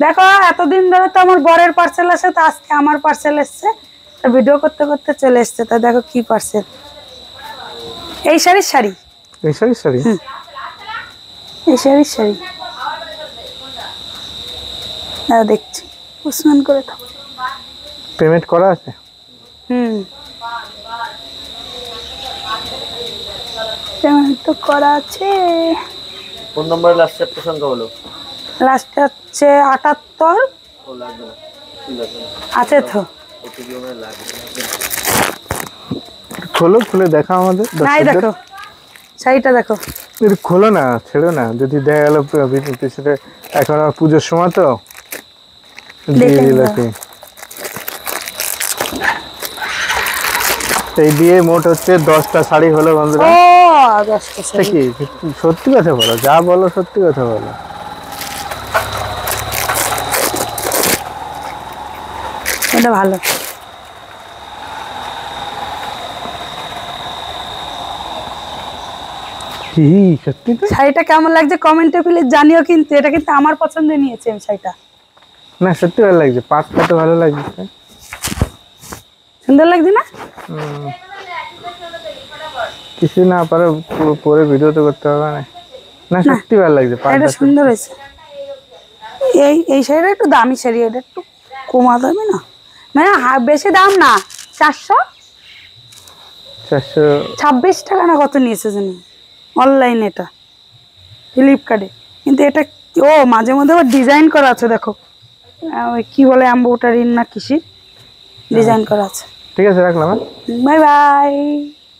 দেখো এতদিন ধরে তো আমার বরের পার্সেল আসে, তো আজকে আমার পার্সেল এসছে, তো ভিডিও করতে করতে চলে এসছে। তো দেখো কি পার্সেল, এই শাড়ির শাড়ি, এই শাড়ির শাড়ি, এই শাড়ির শাড়ি দেখছি, উসমান করে থাকো। পেমেন্ট করা আছে? পেমেন্ট তো করা আছে। কোন নম্বরে লাস্ট চারটে সংখ্যা হলো? লাস্টে হচ্ছে 78। ও লাগবে না, ঠিক আছে আছে তো, ওটিপি আমার লাগবে না। খোলো, খুলে দেখা আমাদের নাই দেখো শাড়িটা দেখো। একটু খোলো না, ছেড়ো না, যদি দেখা গেল পিছনে এখন আর পুজোর সময় তো দিয়ে দিল কি। এই দিয়ে মোট হচ্ছে 10টা শাড়ি হলো বন্ধুরা। ও 10টা শাড়ি, কি সত্যি কথা বলো, যা বলো সত্যি কথা বলো। এটা ভালো। কি সত্যি তো? শাড়িটা কেমন লাগছে কমেন্টে প্লিজ জানিও, কিন্তু এটা কিন্তু আমার পছন্দে নিয়েছে আমি শাড়িটা। না সত্যি ভালো লাগছে, পাটটা তো ভালো লাগছে, সুন্দর লাগছে না? কিছু না পারে পরে ভিডিও তো করতে হবে না। না সত্যি ভালো লাগছে, এটা সুন্দর হয়েছে। এই শাড়িটা একটু দামি শাড়ি, এটা একটু কমা দামি না, মানে বেশি দাম না, 426 টাকা না কত নিয়েছে জানি অনলাইনে, এটা ফ্লিপকার্টে। কিন্তু এটা ও মাঝে মধ্যে আবার ডিজাইন করা আছে, দেখো ওই কি বলে এমব্রয়ডারি না কিসি ডিজাইন করা আছে। ঠিক আছে রাখলাম। Bye bye.